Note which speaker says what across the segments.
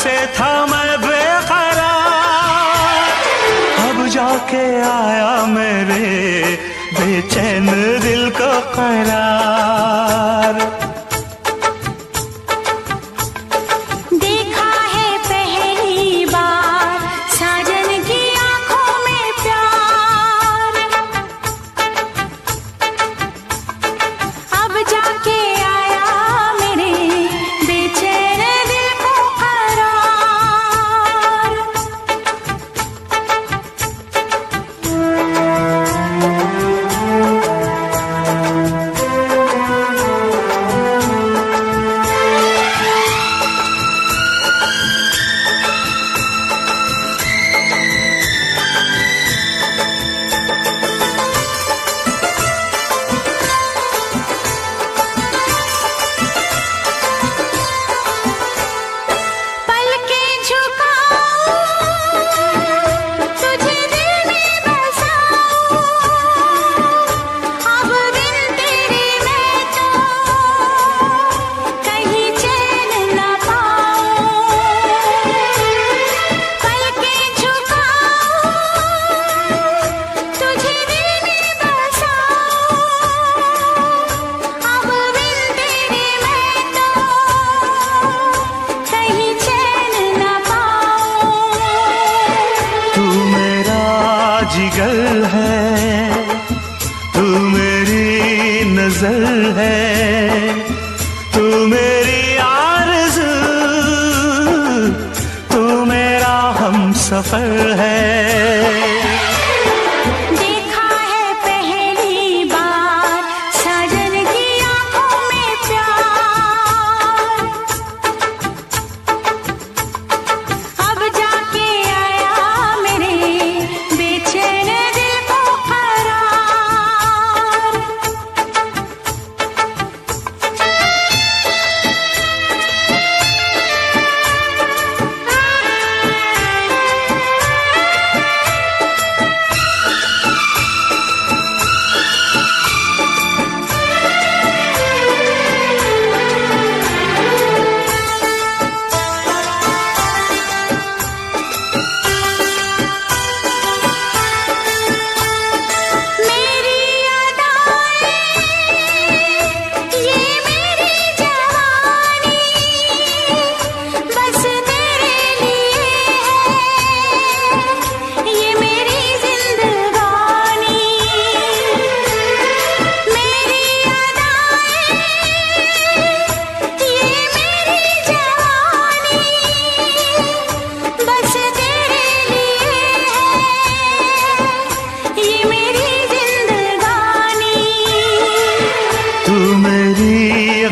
Speaker 1: से था मैं बेकरार, अब जाके आया मेरे बेचैन दिल को करार।
Speaker 2: देखा है पहली बार साजन की आंखों में प्यार, अब जाके आया मेरे बेचैन दिल को करार।
Speaker 1: जिगर है तू मेरी नजर है, तू मेरी आरज़ू, तू मेरा हमसफर है।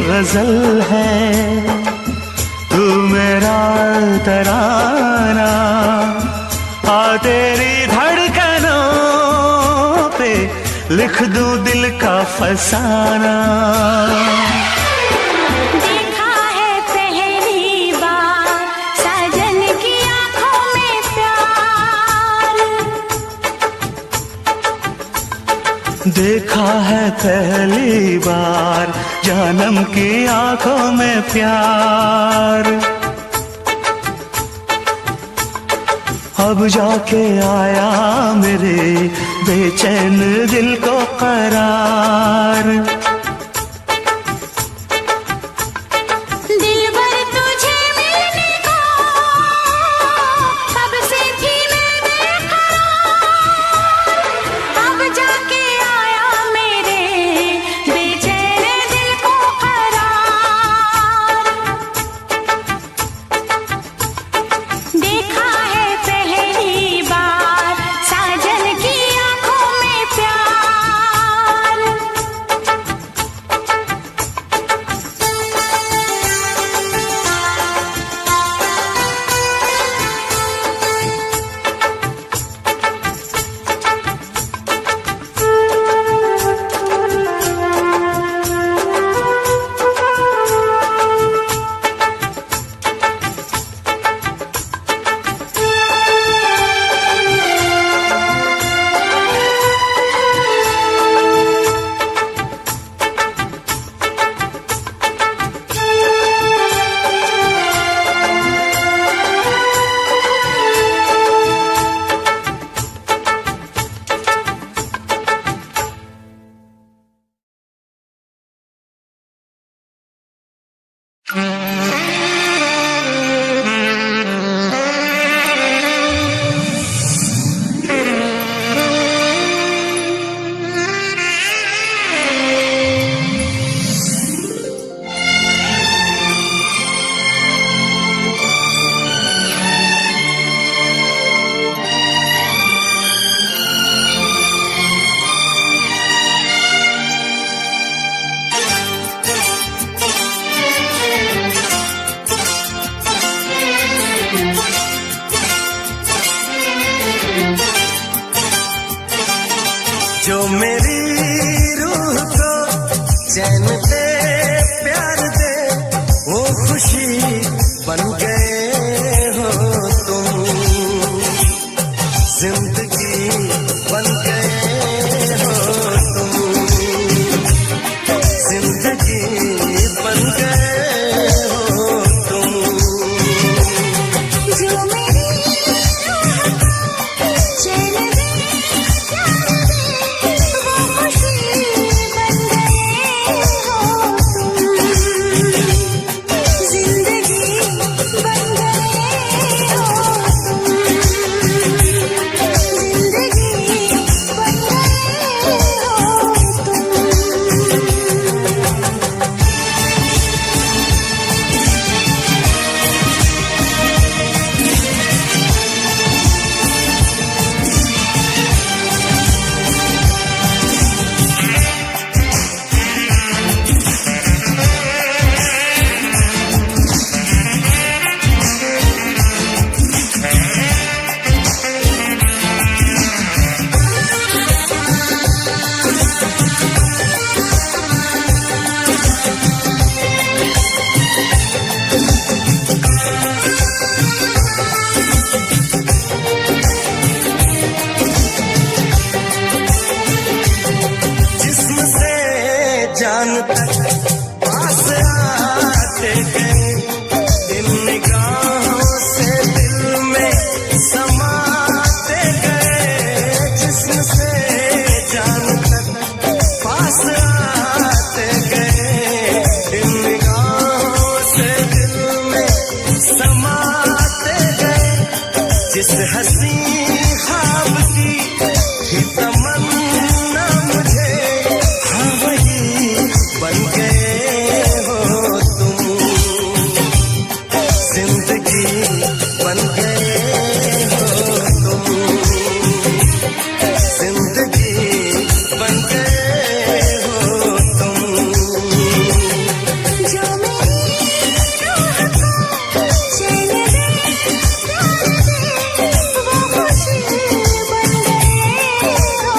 Speaker 1: गजल है तू मेरा तराना, आ तेरी धड़कनों पे लिख दूं दिल का फसाना।
Speaker 2: देखा है पहली बार साजन की आंखों में प्यार,
Speaker 1: देखा है पहली बार जानम की आंखों में प्यार, अब जाके आया मेरे बेचैन दिल को करार।
Speaker 3: मेरी रूह को चैन दे प्यार दे वो खुशी बन गए हो तुम जिंदगी बन गए हो तुम जिंदगी बन गए हो तुम
Speaker 2: जो मेरी चैन दे प्यार दे वो खुशी बन गए हो तुम जिंदगी बन गए हो तुम जिंदगी बन
Speaker 3: जिस्म से जान तक पास आते गए इन निगाहों से दिल में समाते गए जिस्म से जान तक पास आते गए इन निगाहों से दिल में समाते गए जिस हंसी ख्वाब की ही तमन्ना मुझे हाँ वही बन गए हो तुम जिंदगी बन गए हो तुम जिंदगी बन गए हो तुम
Speaker 2: जो मेरी रूह को चैन दे प्यार दे वो खुशी बन गए हो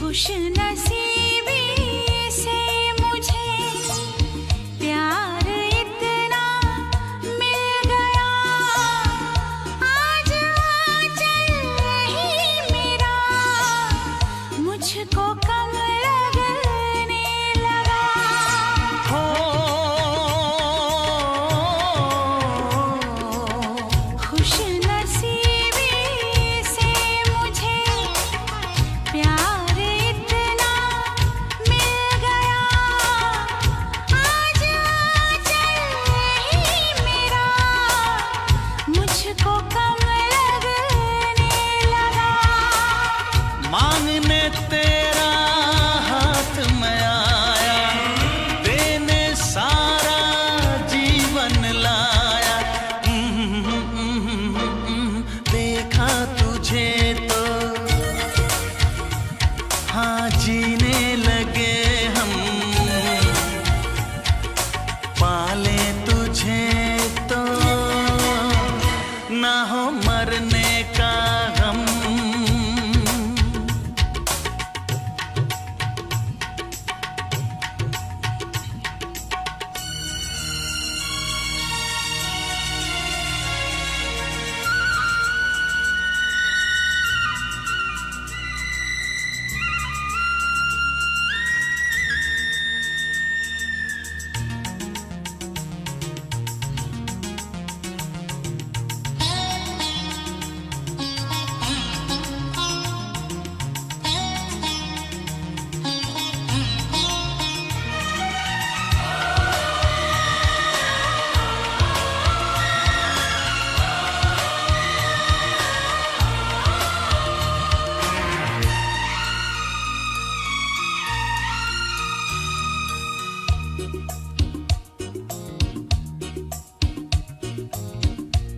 Speaker 2: खुश नसीबी से मुझे प्यार इतना मिल गया, आज आंचल ही मेरा मुझको कम लगने लगा।
Speaker 1: हो
Speaker 2: खुश नसीबी से मुझे प्यार इतना मिल गया, आज आंचल ही मेरा मुझको कम लगने लगा।
Speaker 1: मांगने तेरा हाथ में आया, देने सारा जीवन लाया। देखा तुझे तो हाँ जीने लगे हम, पाले तुझे तो ना हो मरने का गम।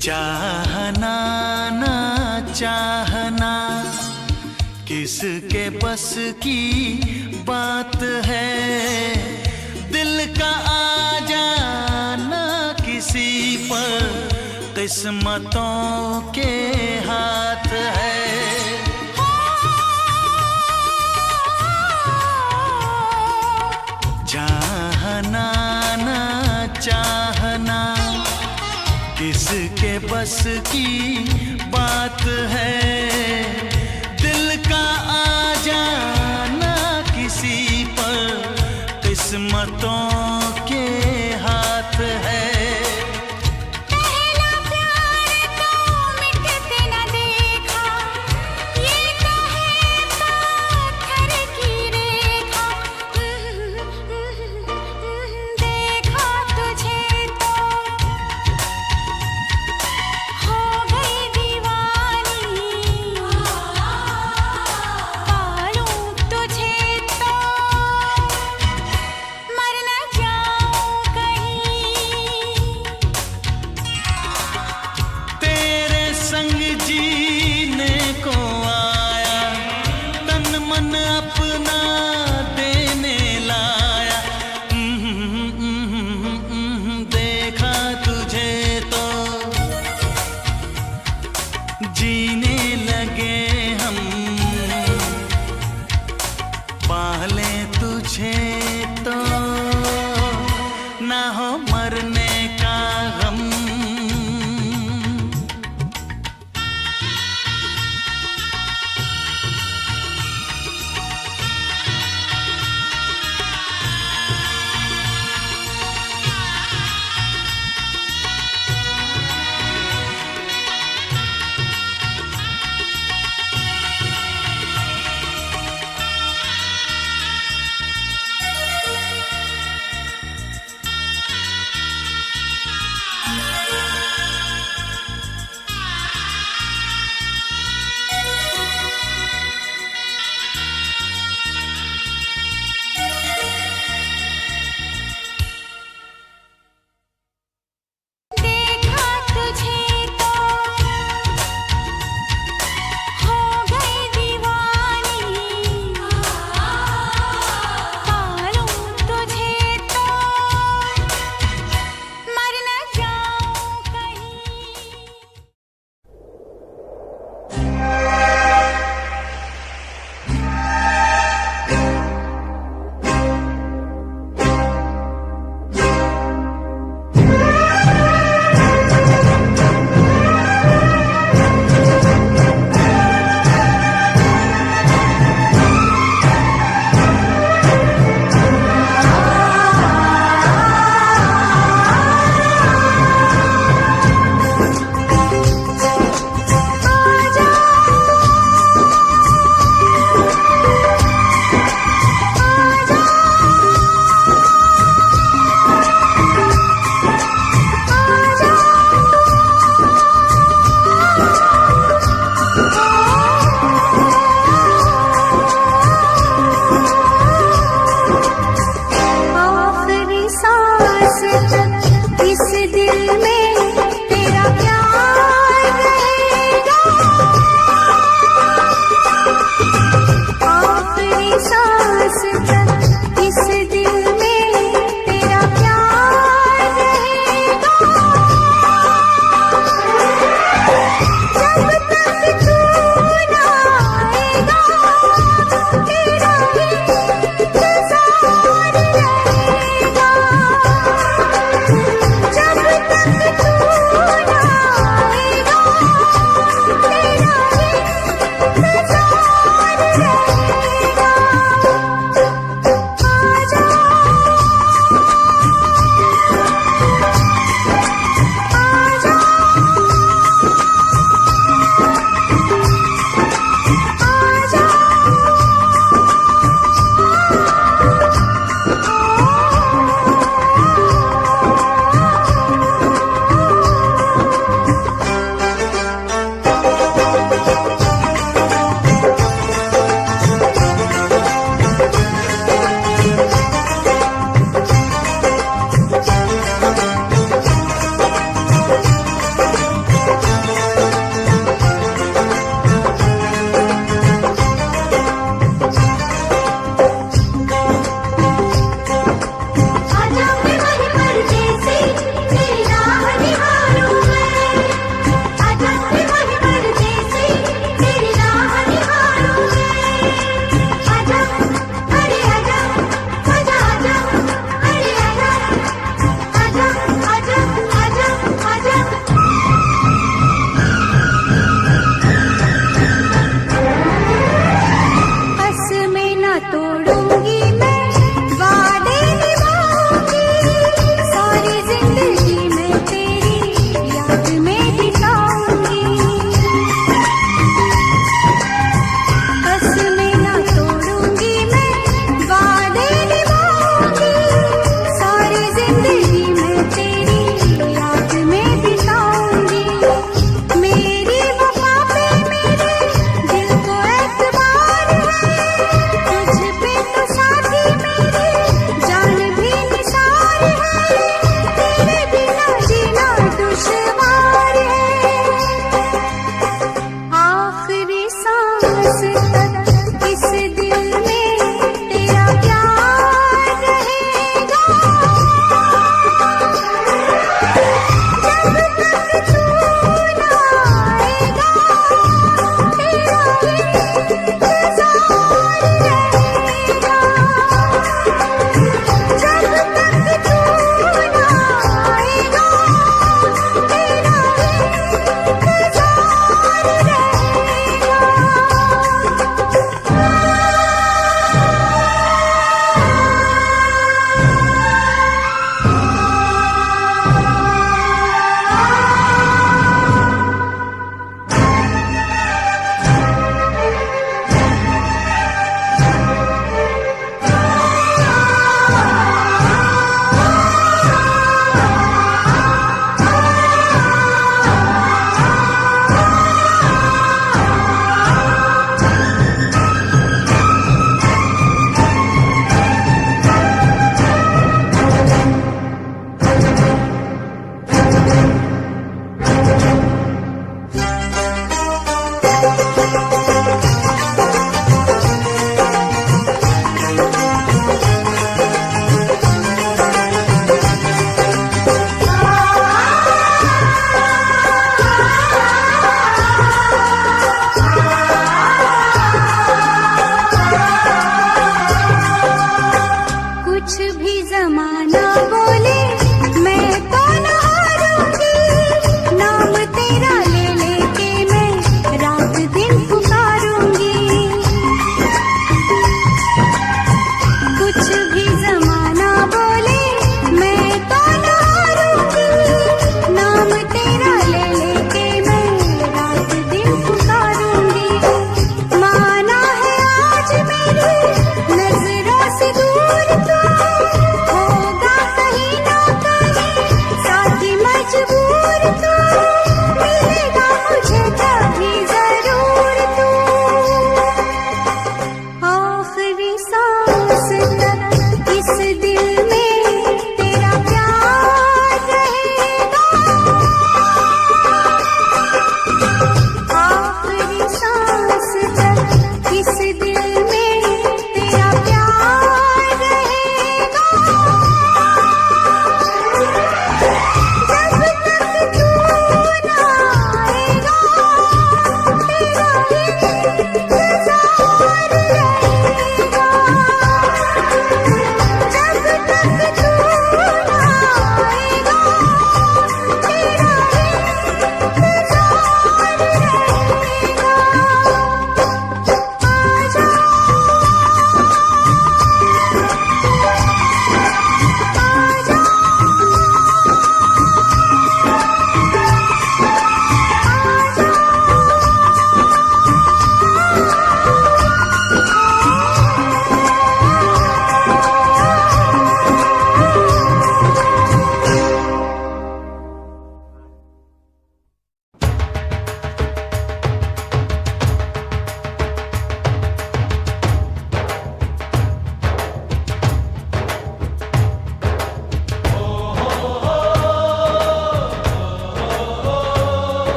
Speaker 1: चाहना ना चाहना किसके बस की बात है, दिल का आ जाना किसी पर किस्मतों के हाथ है। चाहना ना चाहना किसके बस की बात है, दिल का आ जाना किसी पर किस्मतों के हाथ है।
Speaker 2: पहला प्यार तो मिटते न देखा, ये तो है पत्थर की रेखा। देखा तुझे तो हो गई दीवानी,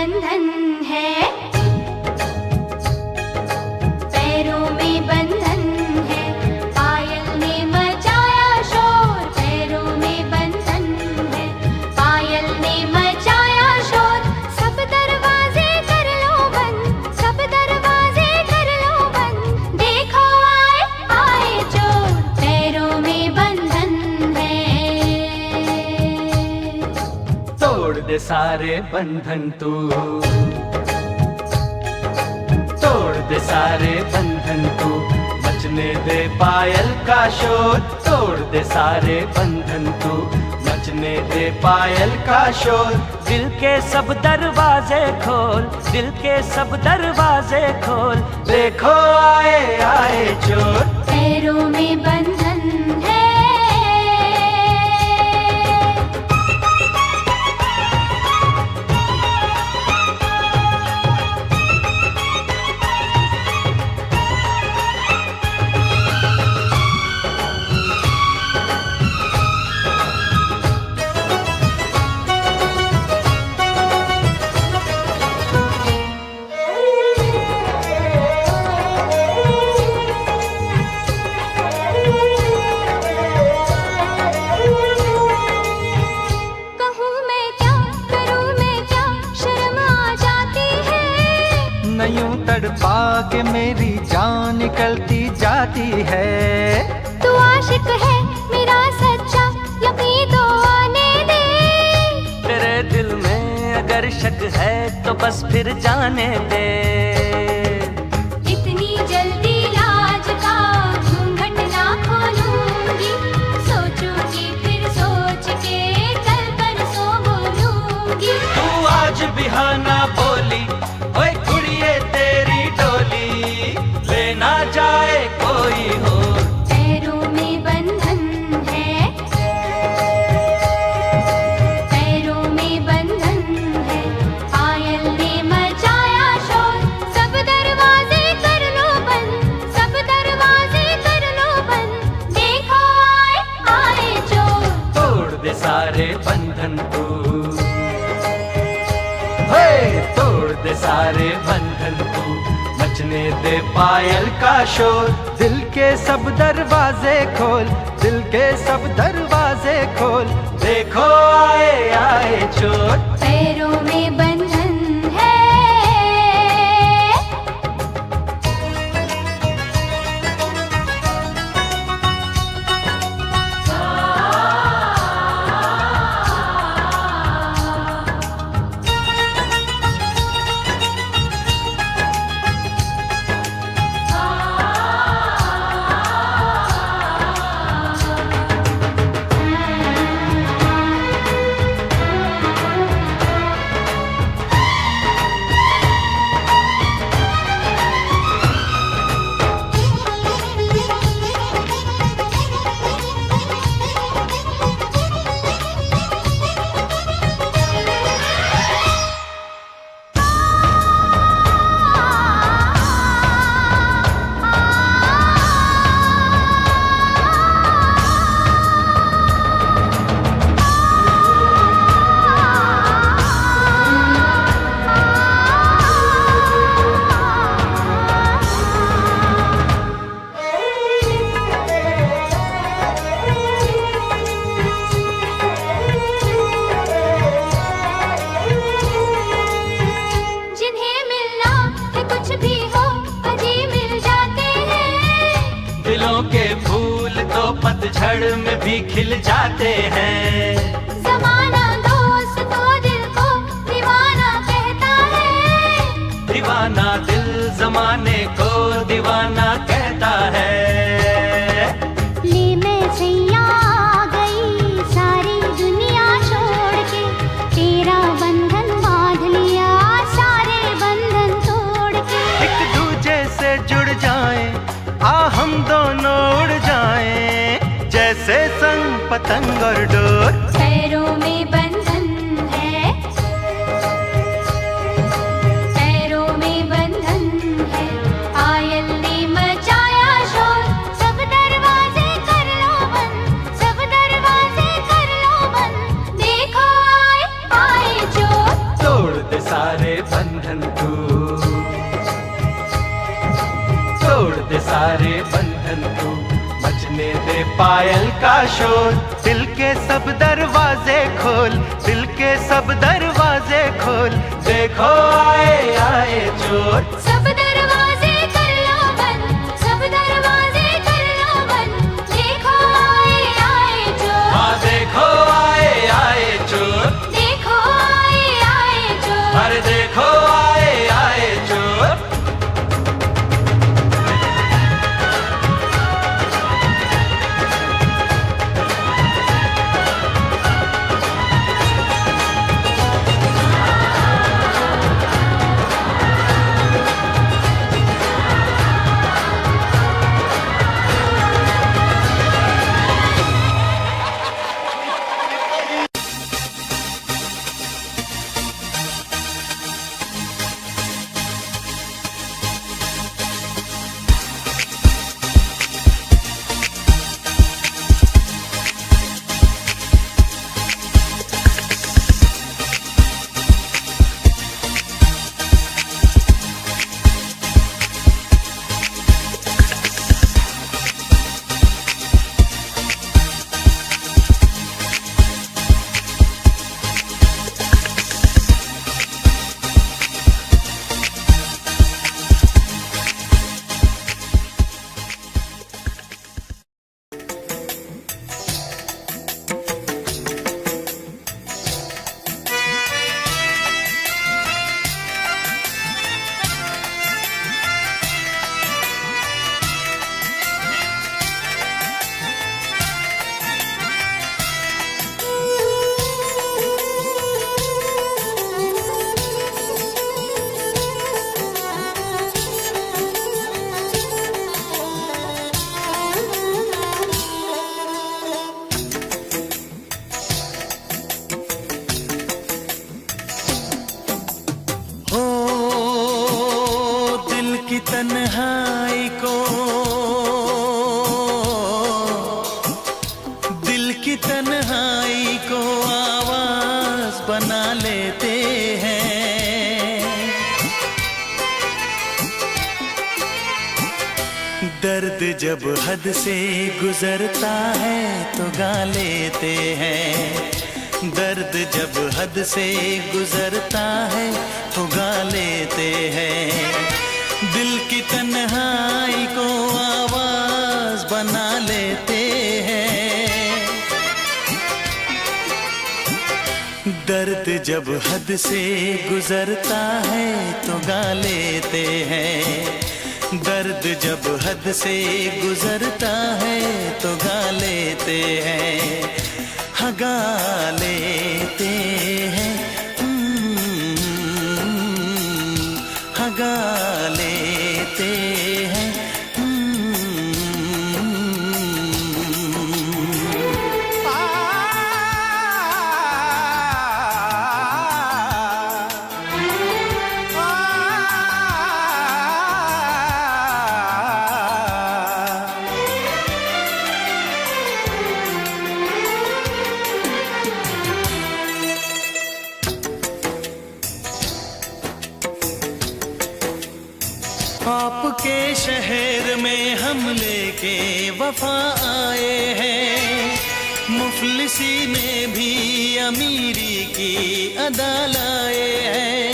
Speaker 2: बंधन है, पैरों में बंधन है, पायल ने मचाया शोर, पैरों में बंधन है, पायल ने मचाया शोर, सब दरवाजे कर लो बंद, सब दरवाजे कर लो बंद, देखो आए आए चोर, पैरों में बंधन है।
Speaker 1: तोड़ दे सारे बंधन तू, तोड़ दे सारे बंधन तू, मचने दे पायल का शोर, तोड़ दे सारे बंधन तू, मचने दे पायल का शोर, दिल के सब दरवाजे खोल, दिल के सब दरवाजे खोल, देखो आए आए चोर,
Speaker 2: पैरों में बंधन है।
Speaker 1: यूं तड़पा के मेरी जान निकलती जाती है,
Speaker 2: तू आशिक है मेरा सच्चा, यकीन तो आने दे,
Speaker 1: तेरे दिल में अगर शक है तो बस फिर जाने दे,
Speaker 2: इतनी जल्दी लाज का घूंघट ना खोलूंगी, सोचूंगी फिर सोच के कल परसों बोलूंगी,
Speaker 1: तू आज बिहाना बोली, ओए कुड़िए तेरी डोली, लेना जाए कोई हो,
Speaker 2: पैरों में बंधन है, पैरों में बंधन है, पायल ने मचाया शोर, सब दरवाजे कर लो बंद, सब दरवाजे कर लो बंद, देखो आए आए चोर,
Speaker 1: तोड़ दे सारे बंधन तू, हे तोड़ दे सारे बंधन तू, मचने दे पायल का शोर, दिल के सब दरवाजे खोल, दिल के सब दरवाजे खोल, देखो आए आए चोर,
Speaker 2: पैरों में बंधन है।
Speaker 1: पतझड़ में भी खिल जाते हैं।
Speaker 2: ज़माना दोस्त तो दिल को दीवाना कहता है,
Speaker 1: दीवाना दिल ज़माने को दीवाना कहता है।
Speaker 2: ले मैं सैया आ गई सारी दुनिया छोड़ के, तेरा बंधन बांध लिया सारे बंधन तोड़ के।
Speaker 1: एक दूजे से जुड़ जाएं, आ हम दोनों उड़ जाएं, जैसे संग पतंग और डोर।
Speaker 2: पैरों में बंधन है, पैरों में बंधन है, आयल ने मचाया शोर। सब दरवाजे कर लो बंद, सब दरवाजे कर लो बंद, देखो आए आए चोर।
Speaker 1: तोड़ दे सारे पायल का शोर। दिल के सब दरवाजे खोल, दिल के सब दरवाजे खोल, देखो आए आए चोर।
Speaker 2: सब दरवाजे कर लो बंद, सब दरवाजे कर लो बंद, देखो आए आए चोर।
Speaker 1: हाँ देखो आए आए चोर,
Speaker 2: देखो आए आए चोर।
Speaker 1: अरे देखो आए आए चोर।
Speaker 3: तन्हाई को, दिल की तन्हाई को आवाज बना लेते हैं। दर्द जब हद से गुजरता है तो गा लेते हैं। दर्द जब हद से गुजरता है तो गा लेते हैं। दिल की तन्हाई को आवाज बना लेते हैं। दर्द जब हद से गुजरता है तो गा लेते हैं। दर्द जब हद से गुजरता है तो गा लेते हैं। हाँ गा लेते हैं, हाँ गा लेते हैं। आपके शहर में हम लेके वफा आए हैं। मुफलिसी में भी अमीरी की अदा लाए हैं।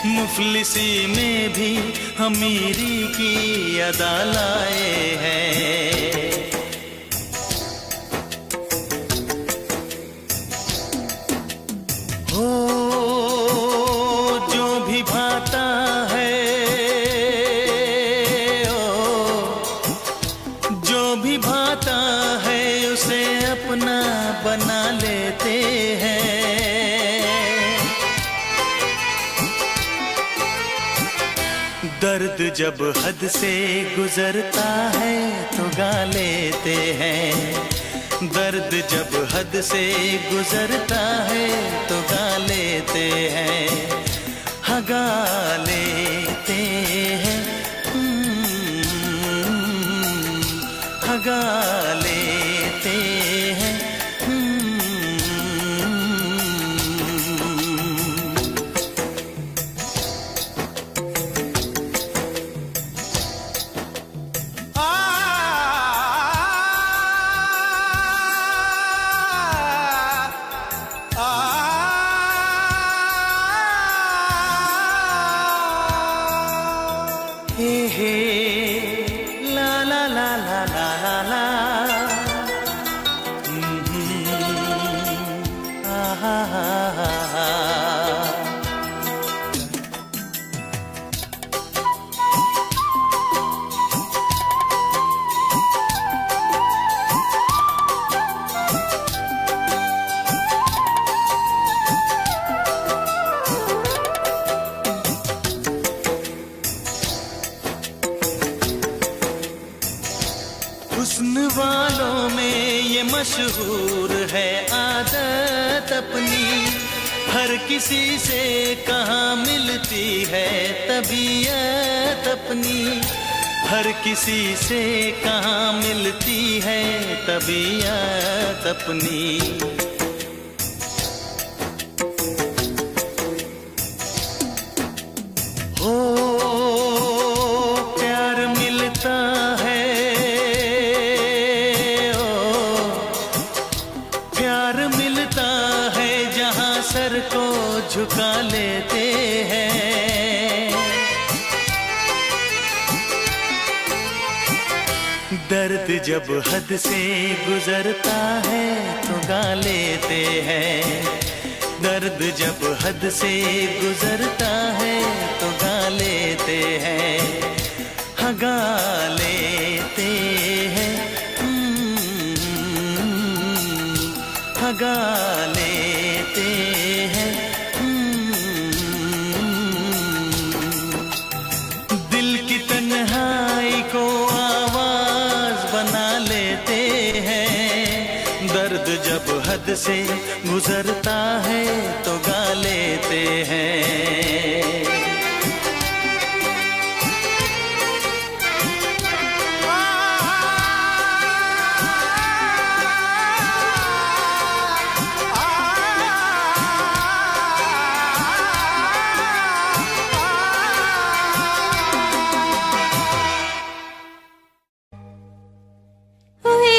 Speaker 3: मुफलिसी में भी अमीरी की अदा लाए हैं। हो जो भी भाता है, अपना बना लेते हैं। दर्द जब हद से गुजरता है तो गा लेते हैं। दर्द जब हद से गुजरता है तो गा लेते हैं। हाँ गा लेते हैं, हाँ गा लेते हैं। हुस्न वालों में ये मशहूर है आदत अपनी, हर किसी से कहाँ मिलती है तबीयत अपनी, हर किसी से कहाँ मिलती है तबीयत अपनी। हो प्यार मिलता है, सर को झुका लेते हैं। दर्द जब हद से गुजरता है तो गा लेते हैं, दर्द जब हद से गुजरता है तो गा लेते हैं, हाँ गा लेते हैं, हाँ गा लेते हैं। दिल की तन्हाई को आवाज बना लेते हैं, दर्द जब हद से गुजरता है तो गा लेते हैं।
Speaker 2: ओए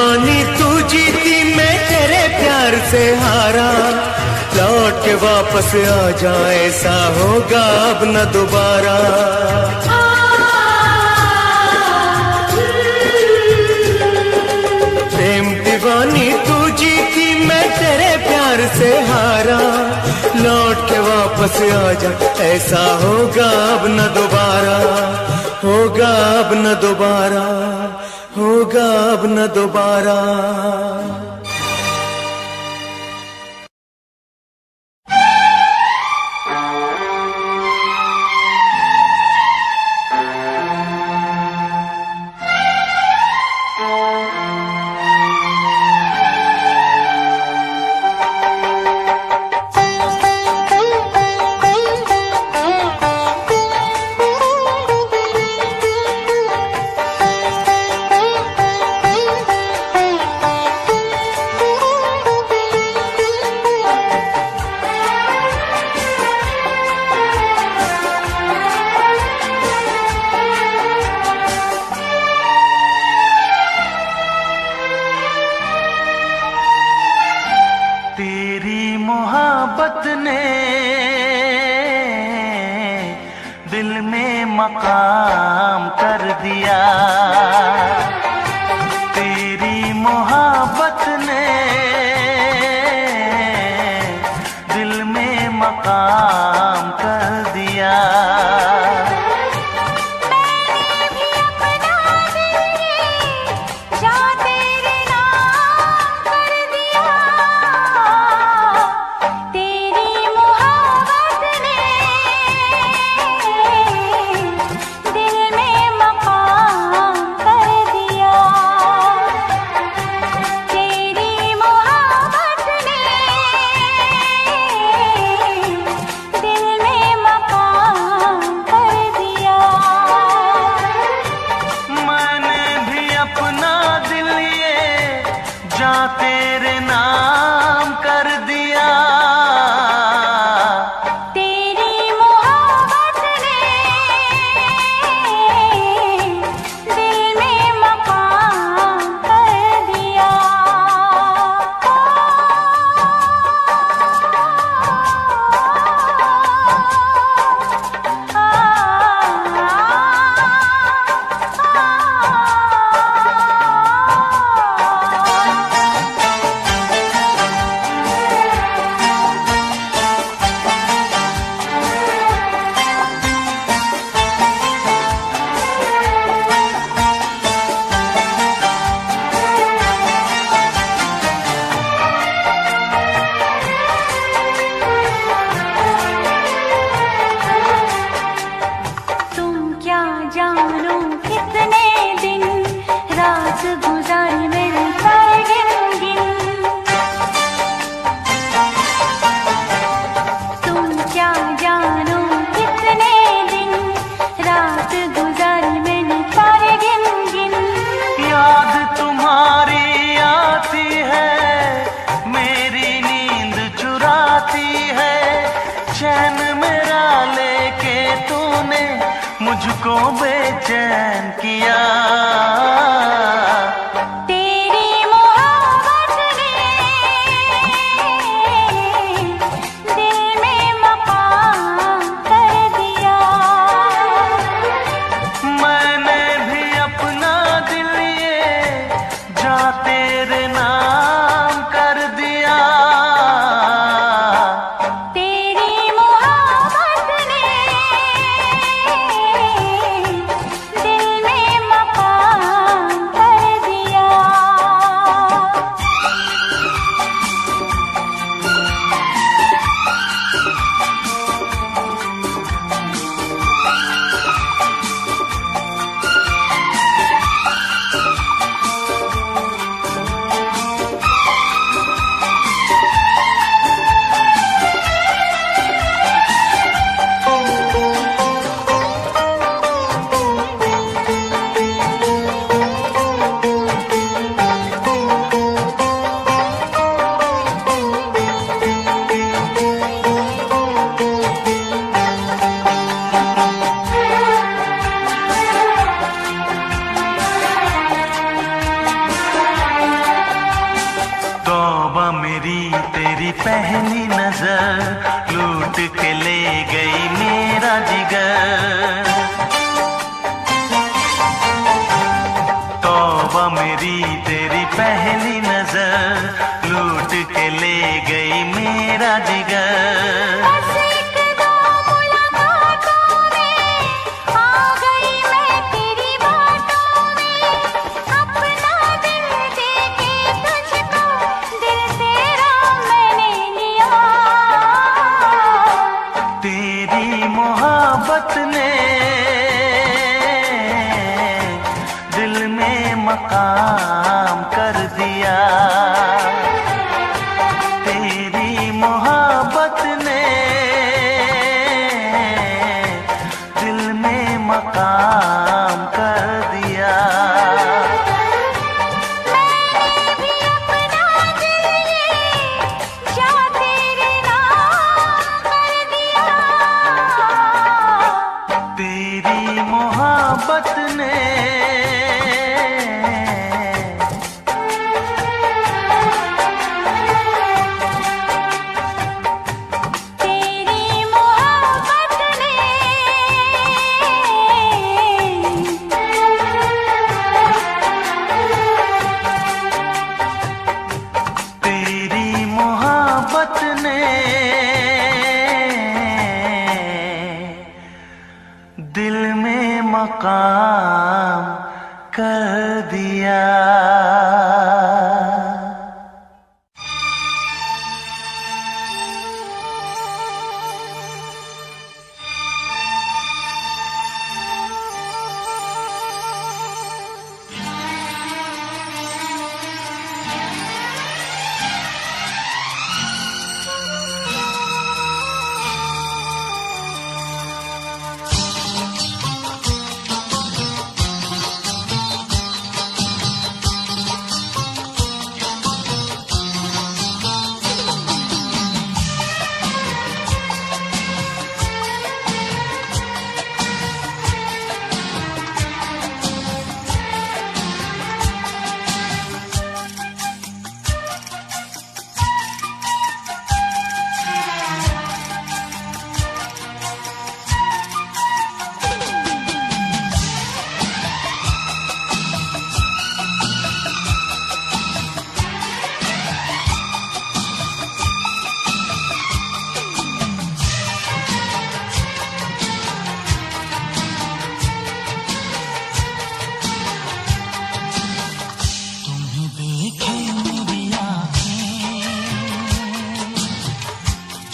Speaker 3: दीवानी तू जीती मैं तेरे प्यार से हारा, लौट के वापस आ जाए ऐसा होगा अब न दोबारा। प्रेम दीवानी तू जीती मैं तेरे प्यार से हारा, लौट के वापस आ जा ऐसा होगा अब न दोबारा, होगा अब न दोबारा, होगा अब न दोबारा।
Speaker 1: मोहब्बत ने दिल में मकाम कर दिया, तेरी मोहब्बत ने दिल में मकाम कर दिया। तेरे नाम कर दिया,
Speaker 2: तेरी मोहब्बत ने दिल में मकाम कर दिया। जानो कितने दिन रात गुजारी मेरे सारे गिन तुम क्या जानो कितने दिन रात गुजारी मैंने सारे गिन
Speaker 1: याद तुम्हारी आती है, मेरी नींद चुराती है, चैन मेरा लेके तूने मुझको बेचैन किया।
Speaker 2: तेरी मोहब्बत ने दिल में मकाम कर दिया,
Speaker 1: मैंने भी अपना दिल ये जा तेरे नाम कर दिया।
Speaker 2: तेरी मोहब्बत ने दिल में मकाम
Speaker 3: तेरी पहली नजर लूट के ले गई मेरा जिगर। तौबा मेरी तेरी पहली नजर लूट के ले गई मेरा जिगर। मोहब्बत ने दिल में मकाम कर दिया। तेरी मोहब्बत ने दिल में मकाम कर दिया। मोहब्बत ने तेरी मोहब्बत ने तेरी मोहब्बत ने दिल में मकाम कर दिया।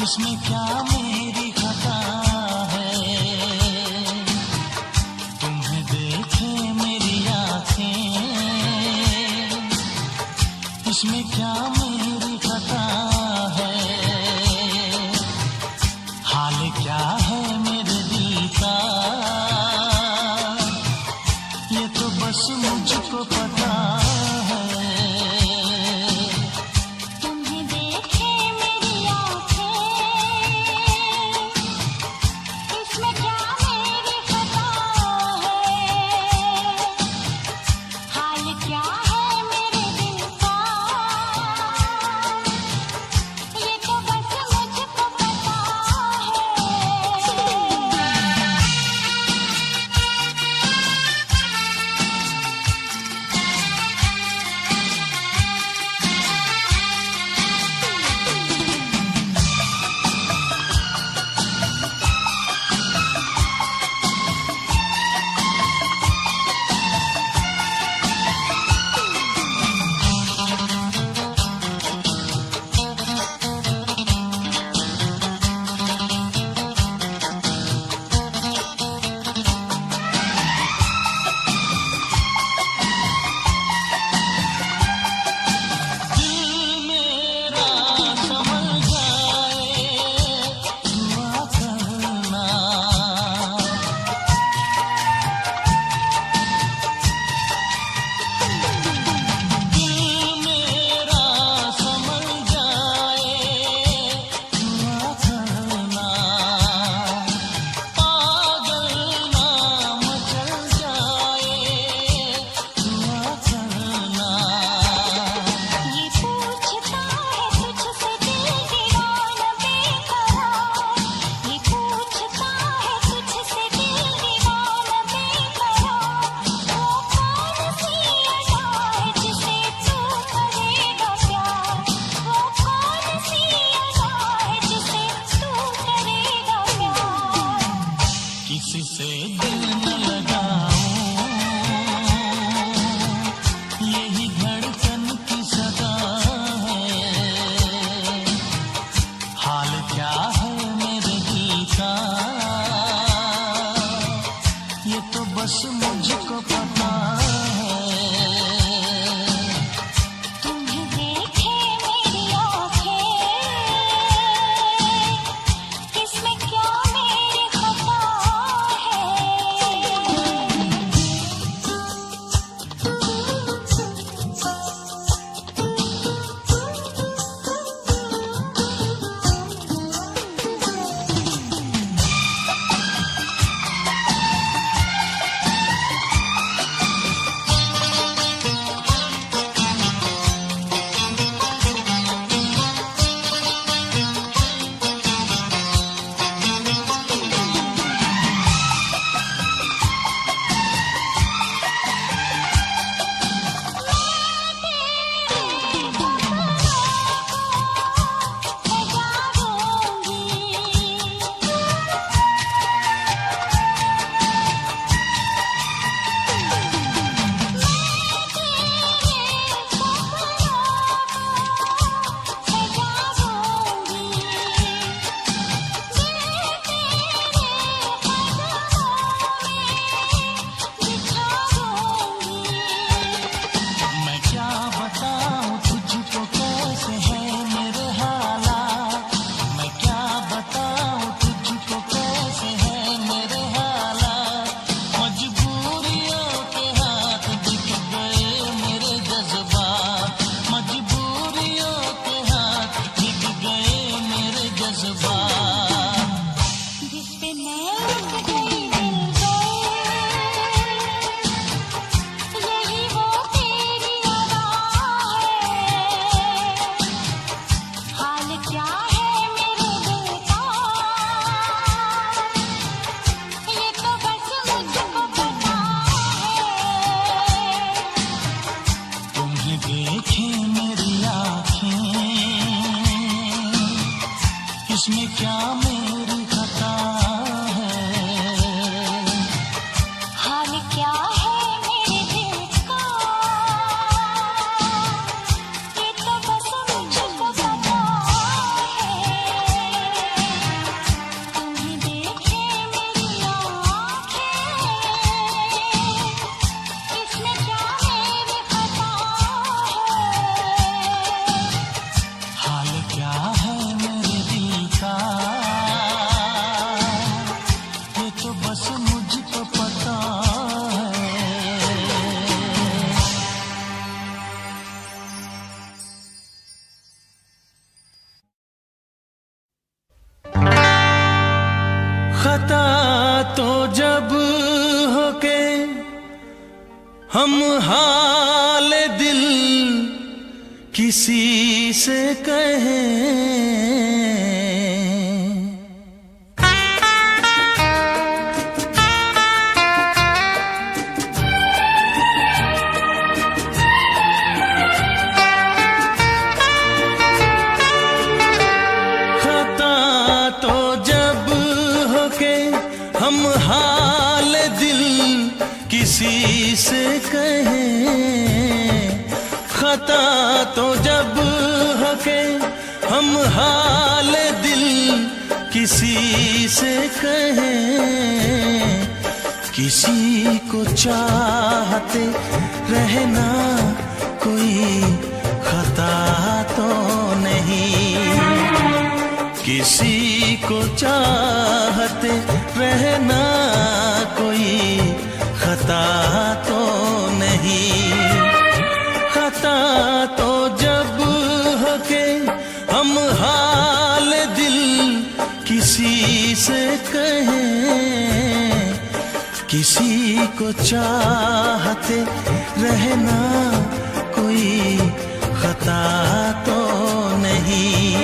Speaker 3: इसमें क्या मेरी खता है, तुम्हें देखे मेरी आँखें, इसमें क्या मेरी खता है, हाल क्या है मेरे दिल का, ये तो बस मुझको पता है। मुझको पता
Speaker 2: तुम्हें देखे मेरी आँखें, इसमें क्या मेरी खता
Speaker 3: इसमें क्या मेरी खता है?
Speaker 2: हाल क्या है मेरे दिल का, ये तो बस मुझको पता है। तुम्हें देखे मेरी आँखें, इसमें क्या मेरी खता है।
Speaker 3: हाल क्या है मेरे दिल का, ये तो बस मुझको पता है। खता तो जब हो के हम हाल दिल किसी से कहें, खता तो जब हो के हम हाल दिल किसी से कहें, खता तो जब हो के हम हाल दिल किसी से कहें, किसी को चाहते रहना कोई खता तो नहीं, किसी को चाहते रहना कोई खता तो नहीं। खता तो जब हो के हम हाल दिल किसी से कहें, किसी को चाहते रहना कोई खता तो नहीं,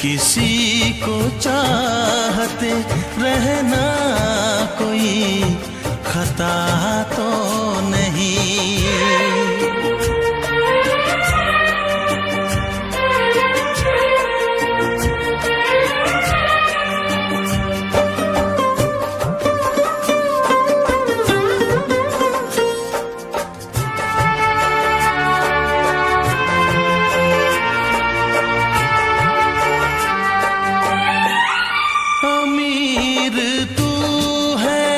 Speaker 3: किसी को चाहते रहना कोई खता तो नहीं। अमीर तू है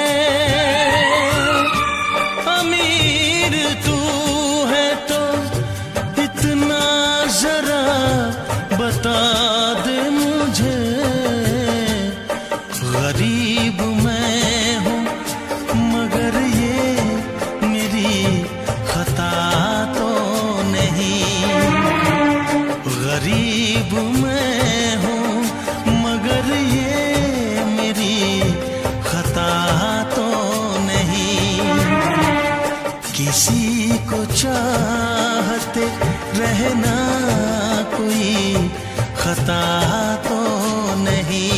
Speaker 3: किसी को चाहते रहना कोई खता तो नहीं।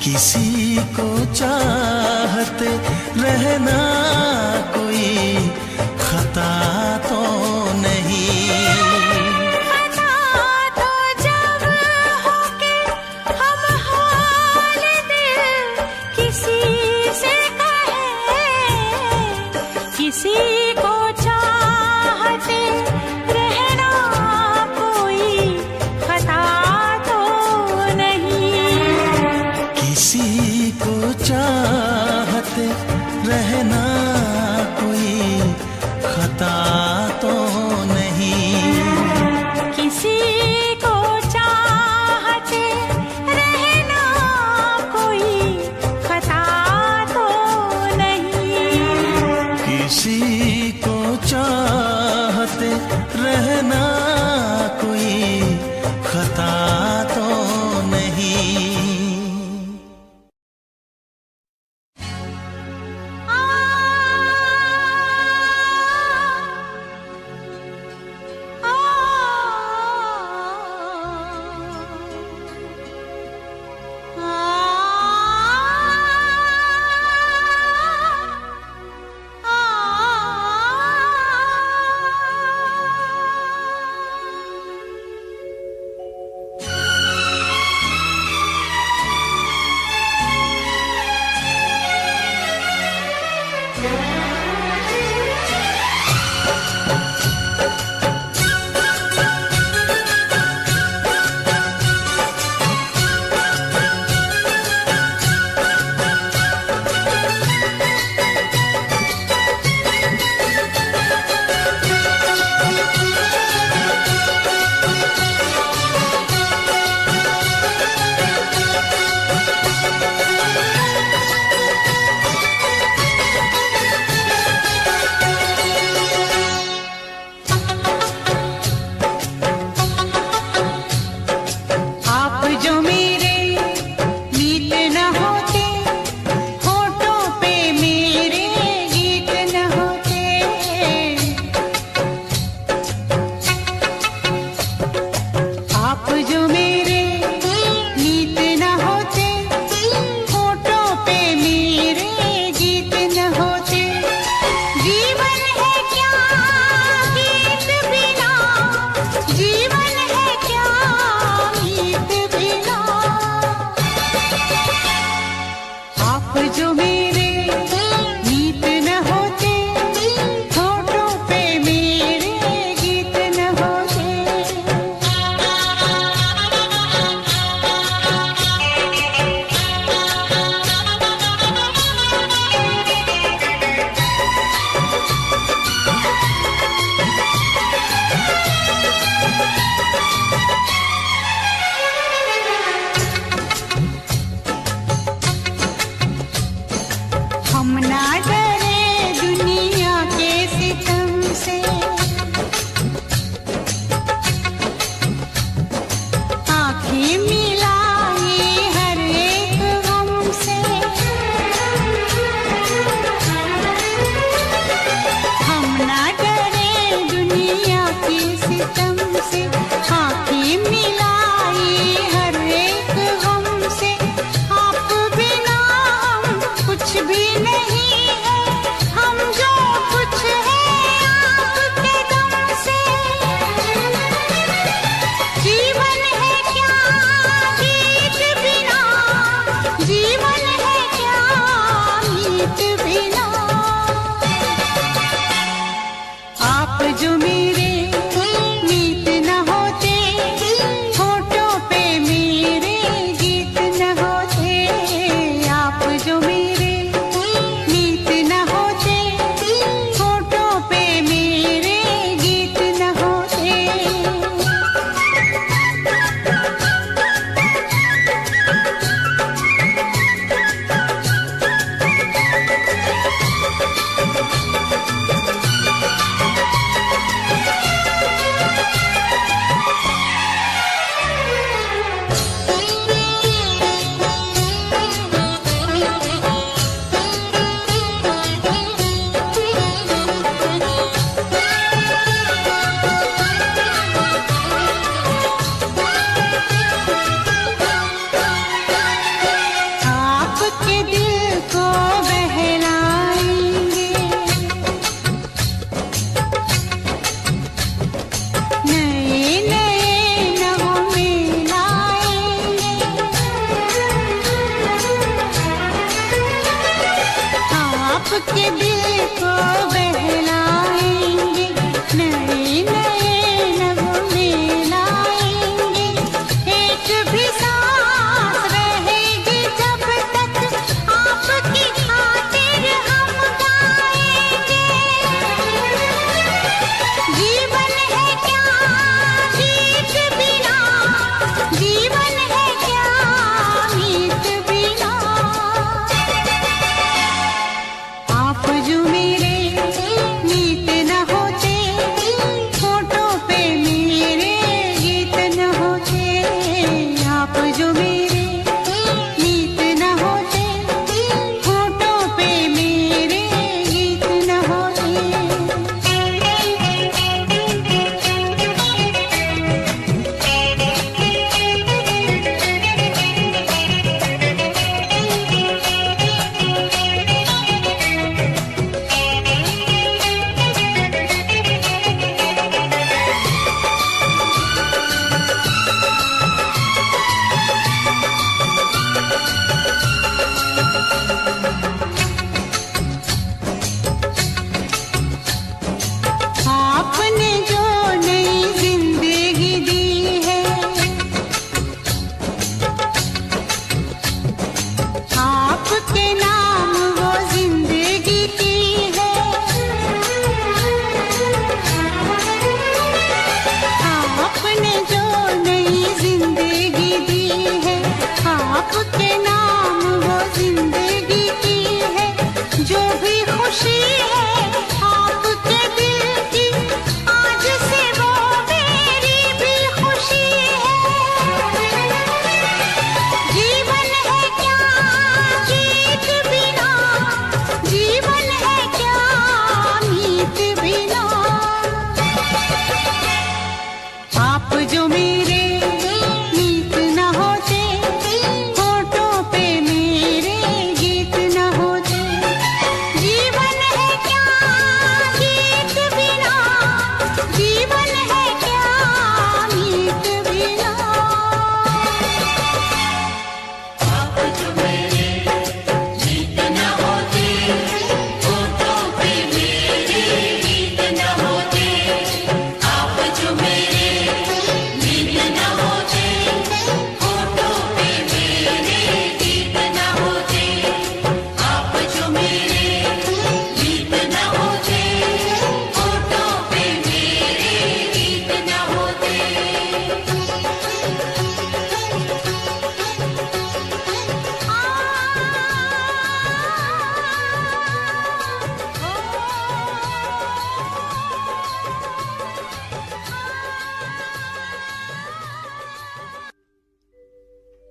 Speaker 3: किसी को चाहते रहना कोई खता तो नहीं।
Speaker 2: खता तो जब हो के हम हाल दिल किसी से कहे, किसी को चाहते रहना कोई खता तो नहीं।
Speaker 3: किसी को चाहते रहना कोई खता तो नहीं।
Speaker 2: किसी को चाहते रहना कोई खता तो नहीं।
Speaker 3: किसी को चाहते रहना कोई खता तो नहीं।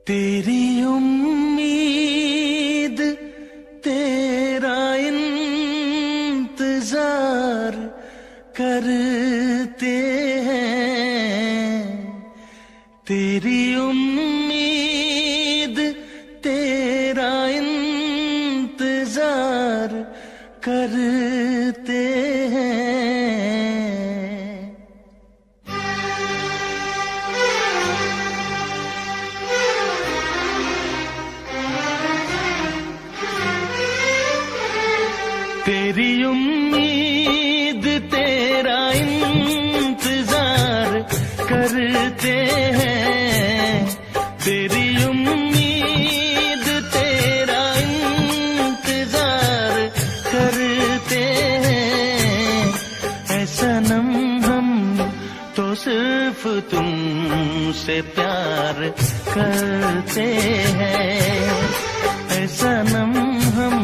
Speaker 3: तेरी उम्मीद तेरा इंतजार करते हैं, तेरी उम्मीद तेरा इंतजार करते हैं। तेरी उम्मीद तेरा इंतजार करते हैं, तेरी उम्मीद तेरा इंतजार करते हैं। ऐ सनम हम तो सिर्फ तुमसे प्यार करते हैं, ऐ सनम हम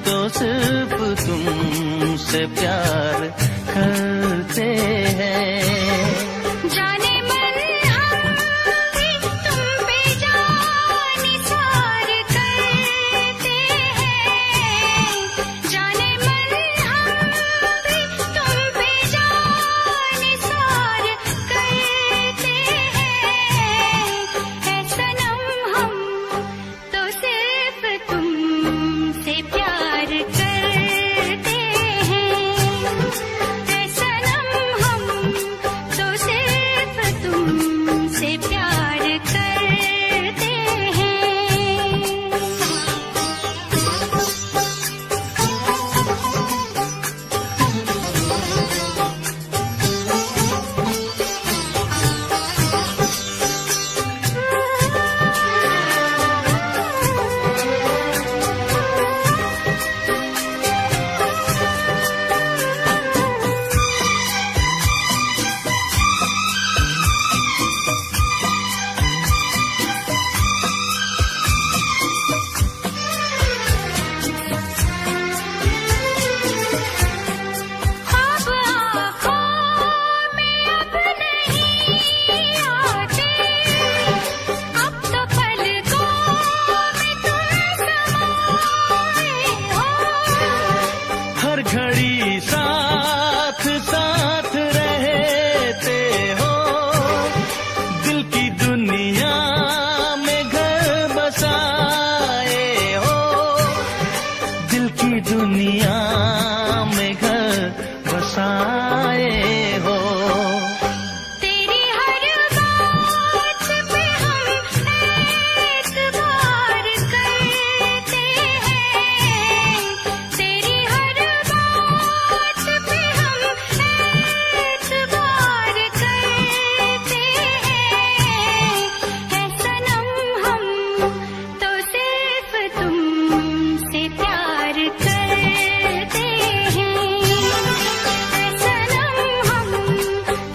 Speaker 3: तो सिर्फ तुमसे प्यार करते हैं।
Speaker 2: जाने मन हम भी तुम पे जान निसार करते हैं, जाने मन हम भी तुम पे जान निसार करते हैं। ऐ सनम हम तो सिर्फ तुमसे प्यार करते हैं, ऐ सनम हम
Speaker 3: हर घड़ी साथ साथ रहते हो, दिल की दुनिया में घर बसाए हो, दिल की दुनिया में घर बसाए हो।
Speaker 2: तेरी हर बात पे हम एतबार करते हैं, तेरी हर बात पे हम एतबार करते हैं। है सनम हम तो सिर्फ तुमसे प्यार करते हैं, है सनम हम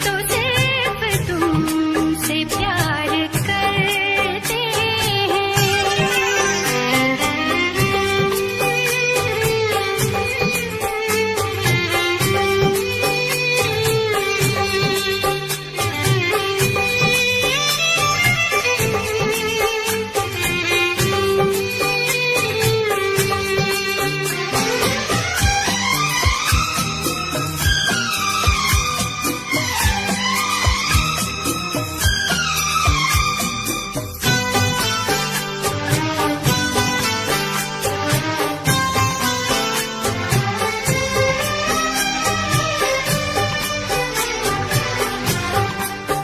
Speaker 2: तो सिर्फ तुमसे प्यार करते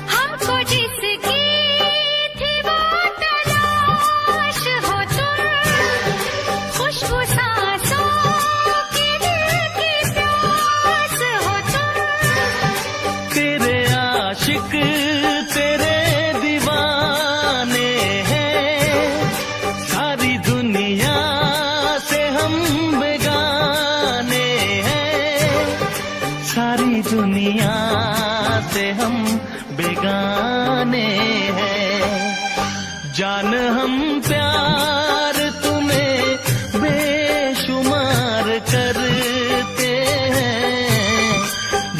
Speaker 2: हमको जिसकी थी वो तलाश हो तुम, खुशबू सांसों की दिल की प्यास हो तुम।
Speaker 3: तेरे आशिक तेरे दीवाने हैं, सारी दुनिया से हम बेगाने हैं, सारी दुनिया से हम बेगाने हैं। जान हम प्यार तुम्हें बेशुमार करते हैं,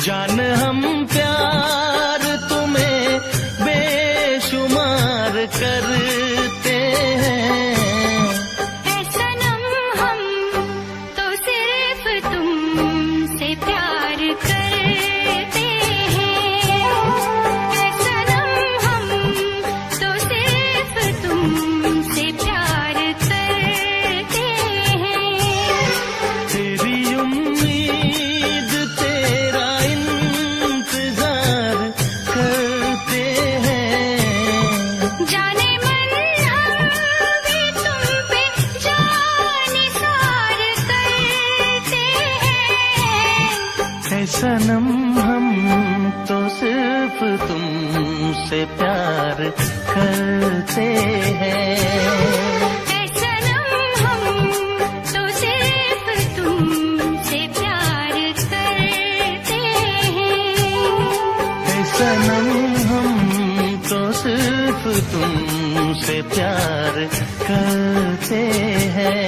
Speaker 3: जान हम प्यार तुम्हें बेशुमार करते हैं।
Speaker 2: है सनम हम तो सिर्फ तुमसे प्यार करते हैं, है सनम हम तो सिर्फ तुमसे प्यार करते हैं।
Speaker 3: तेरी उम्मीद तेरा इंतजार करते हैं,
Speaker 2: जाने मन हम भी तुम पे जानिसार करते हैं।
Speaker 3: है सनम हम तो सिर्फ तुमसे प्यार करते हैं,
Speaker 2: है सनम हम तो सिर्फ तुमसे प्यार करते हैं।
Speaker 3: है सनम हम तो सिर्फ तुमसे प्यार करते हैं।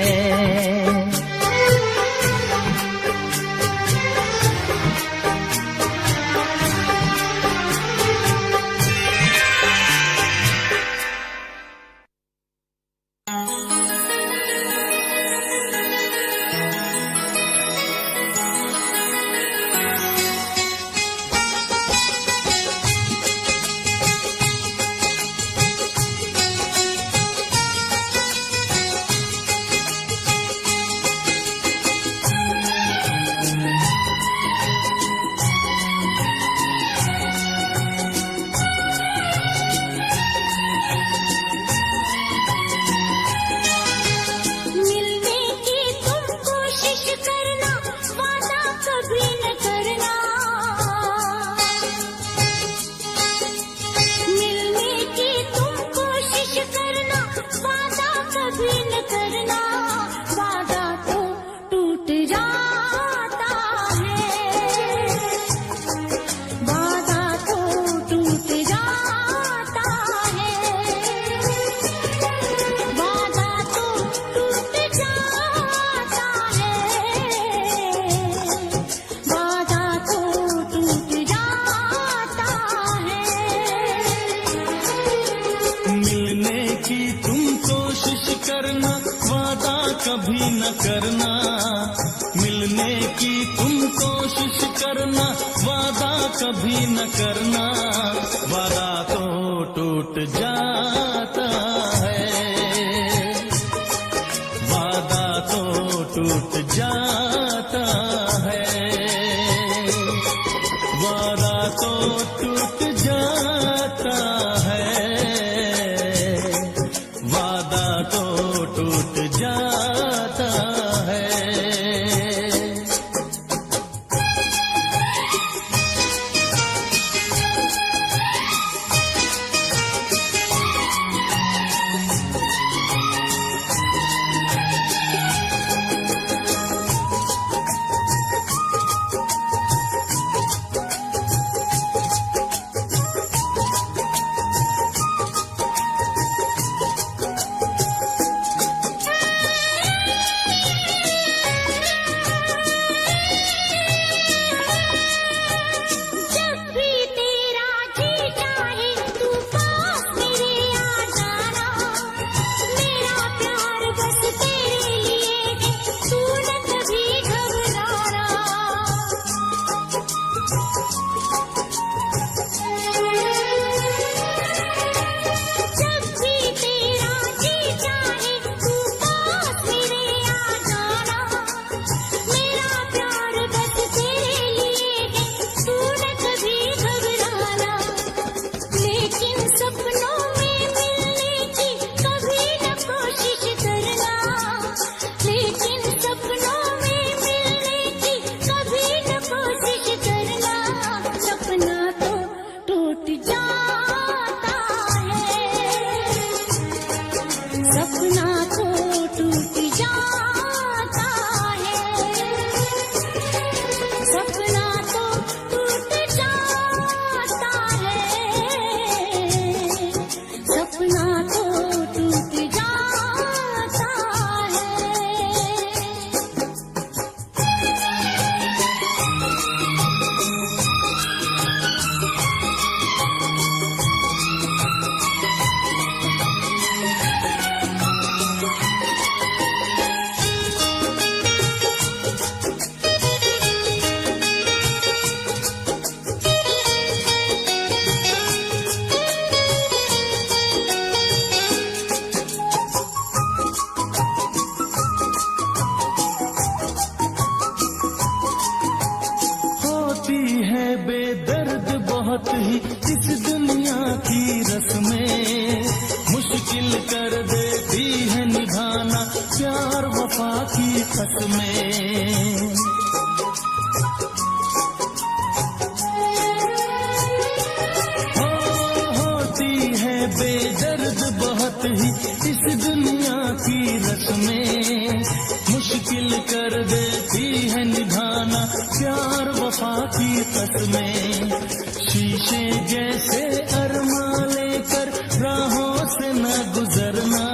Speaker 3: कभी न करना, मिलने की तुम कोशिश करना, वादा कभी न करना, वादा तो टूट जाता है, वादा तो टूट जाता है, वादा तो टूट जाता है, वादा तो टूट जाता है। बहुत ही इस दुनिया की रस्में, मुश्किल कर देती है निभाना प्यार वफा की कसमें। होती है बेदर्द बहुत ही इस दुनिया की रस्में, मुश्किल कर देती है निभाना प्यार वफा की कसमें। शीशे जैसे अरमा लेकर राहों से न गुजरना,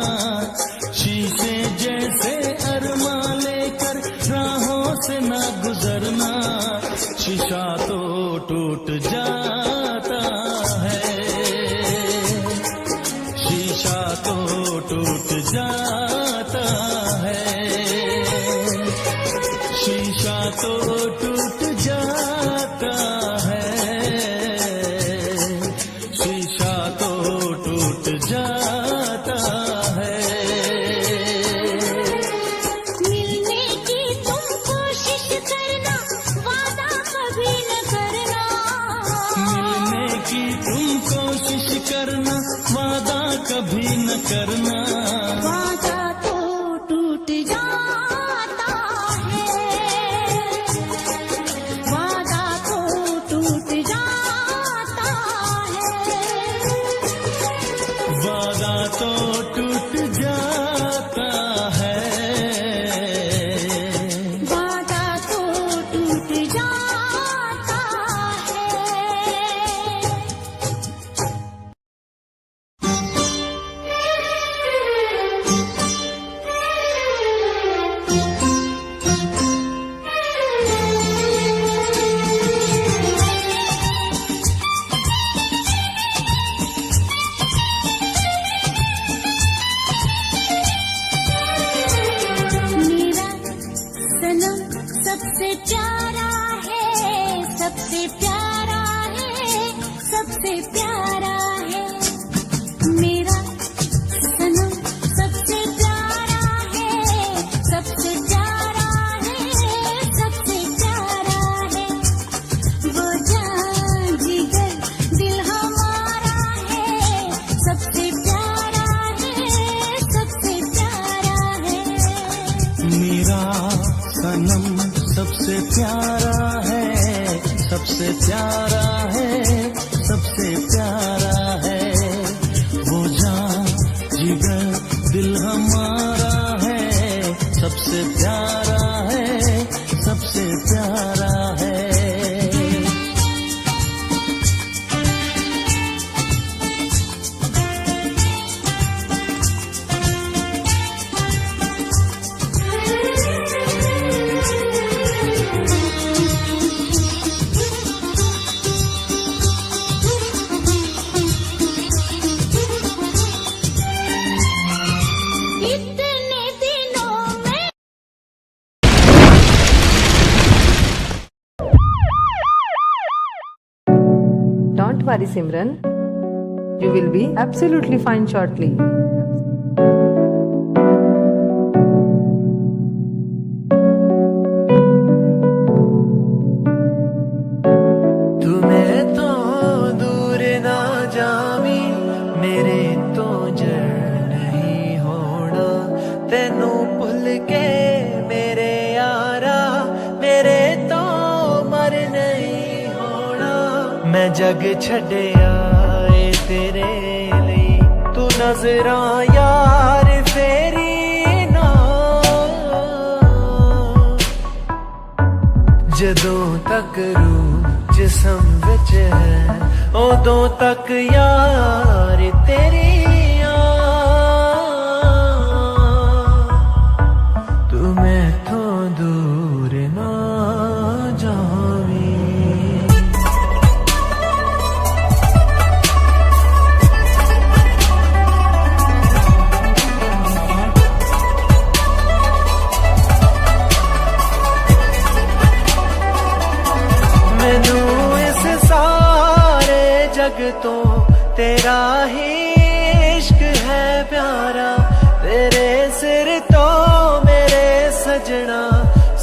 Speaker 3: शीशे जैसे अरमा लेकर राहों से न गुजरना, शीशा तो टूट जाता है, शीशा तो टूट जाता है, शीशा तो टूट जाता है, शीशा तो टूट जाता है।
Speaker 2: मिलने की तुम कोशिश करना, वादा कभी न करना,
Speaker 3: मिलने की तुम कोशिश करना, वादा कभी न करना,
Speaker 2: वादा तो टूट जाता है, वादा तो टूट जाता है,
Speaker 3: वादा तो टूट जाता है,
Speaker 2: वादा तो टूट जाता है। प्यारा है, सबसे प्यारा है, सबसे प्यारा है मेरा सनम, सबसे प्यारा है, सबसे प्यारा है, सबसे प्यारा है वो जान जिगर दिल हमारा है, सबसे प्यारा है, सबसे प्यारा है
Speaker 3: मेरा सनम सबसे प्यारा है, सबसे प्यारा है, सबसे प्यारा है वो जान जिगर दिल हमारा है, सबसे प्यारा है, सबसे प्यारा है
Speaker 2: इतने दिनों में
Speaker 4: Don't worry, Simran. You will be absolutely fine shortly.
Speaker 1: तुम्हें तो दूर ना जावी, मेरे तो जड़ नहीं होना, तेनू भुल के मेरे यारा, मेरे तो मर नहीं होना। मैं जग छड्डिया ए तेरे लिए, तू नजरा यार फेरी ना, जदों तक रूह जिसम विच है, उदों तक यार तेरी तू मैथों दूर ना जावी। मैनू इस सारे जग तो तेरा ही इश्क है प्यारा, तेरे सिर तो मेरे सजना,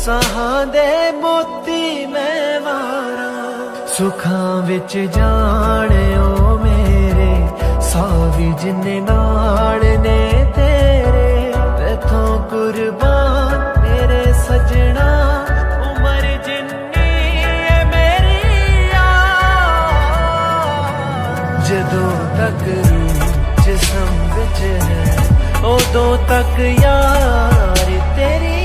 Speaker 1: साहां दे मोती मैं वारा। सुखां विच जाने ओ मेरे, सावी जिन्ने नाल ने तेरे, तेथों कुर्बान मेरे सजना, उमर जिन्नी है मेरी जदों तक रूह जिसम विच है, उदों तक यार तेरी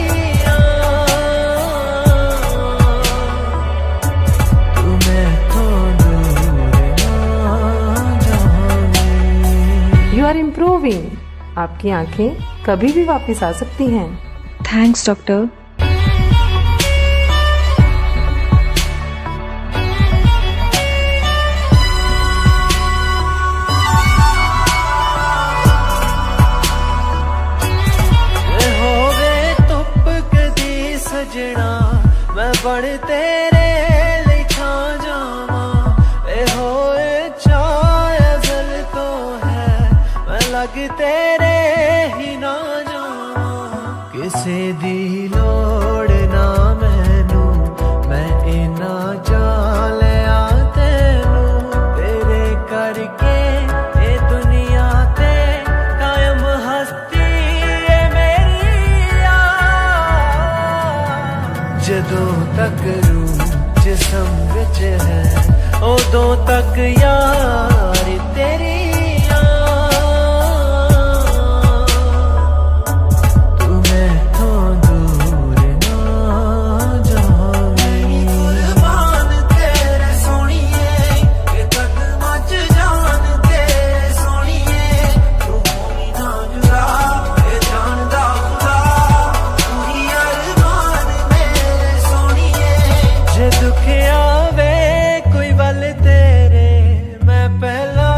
Speaker 1: तू मैथों दूर ना जावी।
Speaker 4: You are improving. आपकी आंखें कभी भी वापस आ सकती हैं।
Speaker 5: Thanks doctor.
Speaker 1: सजना मैं बड़ तेरे लिए छा जावा, ए होए चाहे जल तो है, मैं लग तेरे ही ना जावा। किसे दी लोड़ ना मैनू, मैं इना चाल आ तेनू, तेरे करके ए दुनिया ते कायम हस्ती है मेरी जदों तक रूह जिसम विच है, उदों तक यार तेरी तू मैथों दूर ना जावी। कुर्बान तेरे सोहणिए, कि कदमां च जान तेरे सोहणिए, तू होवी ना जुदा ए जानदा खुदा, तू ही अरमान मेरे सोहणिए। जे दुख आवे कोई वल तेरे, मैं पहला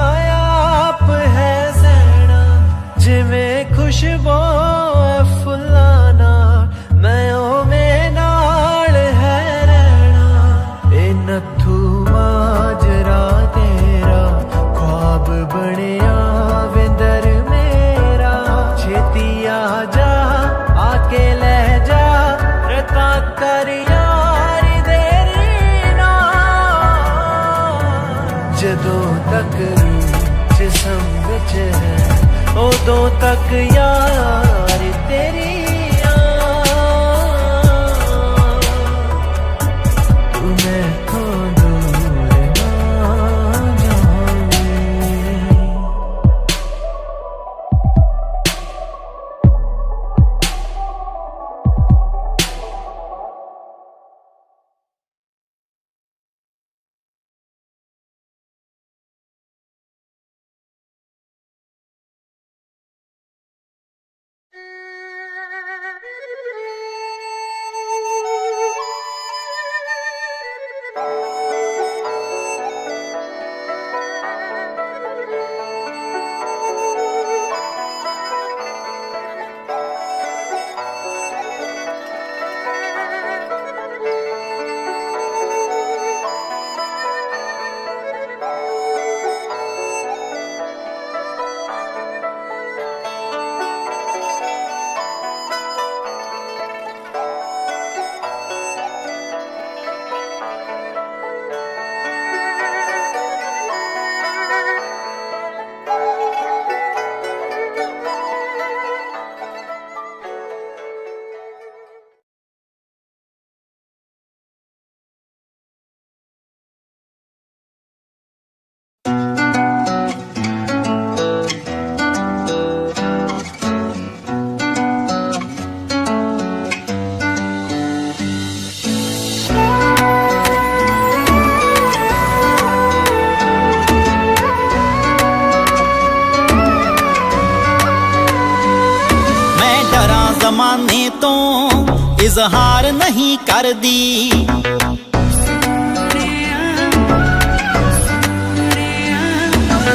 Speaker 3: इजहार नहीं करदी।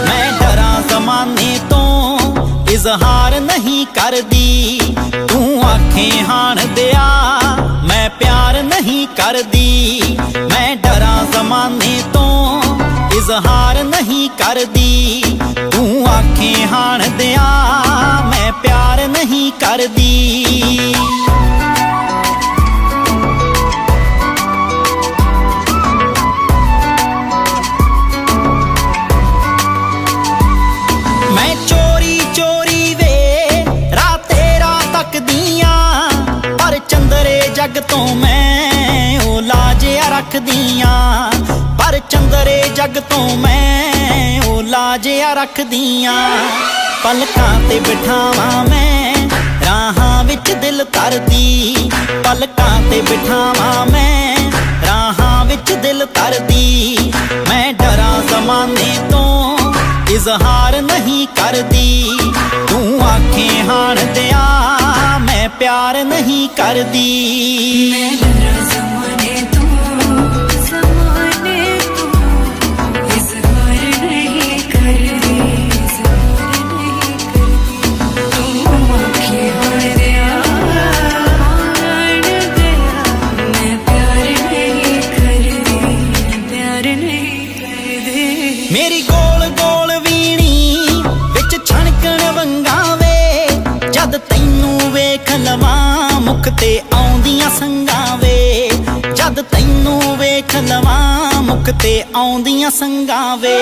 Speaker 3: मैं डरा ज़माने तो इजहार नहीं करदी। तू आखें हाण दिया मैं प्यार नहीं करदी। मैं डरा ज़माने तो इजहार नहीं करदी। तू आखें हाण दिया मैं प्यार नहीं करदी। मैं चोरी चोरी वे राते रात तक दियां, पर चंदरे जग तो मैं ओ लाजिया रख दियां। पर चंदरे जग तो मैं ओ लाजिया रख दियां। पलकां ते बिठावां मैं राहां विच दिल तरदी। पलकां ते बिठावां मैं राहां विच दिल तरदी। मैं डरा ज़माने तो इजहार नहीं करदी। तू आखें हाण दिया मैं प्यार नहीं करदी।
Speaker 5: मैं डरा ज़माने तो इजहार नहीं करदी। इजहार नहीं करदी। तू आखें हाण दिया मैं प्यार नहीं करदी। प्यार नहीं करदी।
Speaker 3: मेरी गोल गोल जद तैनू वेख लवां मुख ते आउंदियां संगां वे। जद तैनू वेख लवां मुख ते आउंदियां संगां वे।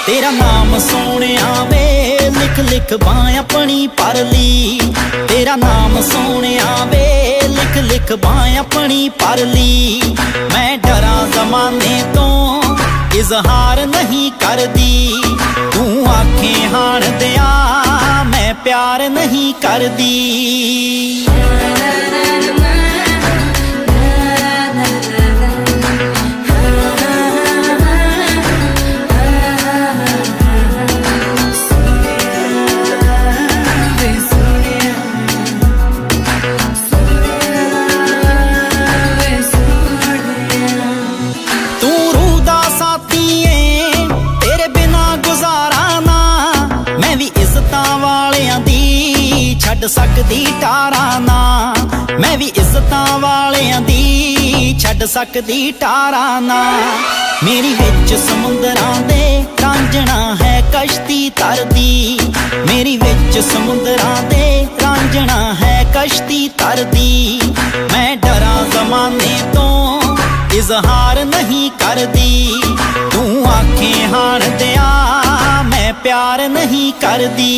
Speaker 3: तेरा नाम सोहणिया वे लिख लिख बां अपनी परली। तेरा नाम सोहणिया वे लिख लिख बां अपनी परली। मैं डरा ज़माने तो इजहार नहीं करदी। तू आखें हाण दिया मैं प्यार नहीं करदी। तू रूह दा साथी है तेरे बिना गुजारा ना। मैं भी इज्जतां वालियां दी छड्ड सकदी टारा ना। मैं भी इज्जतां वालियां दी छड्ड सकदी टारा ना। मेरी विच समुंदरां दे रांझणा है कश्ती तरदी। मेरी विच समुंदरां दे रांझणा है कश्ती तरदी। मैं डरा ज़माने तो इजहार नहीं करदी। तू आखें हाण दिया मैं प्यार नहीं करदी।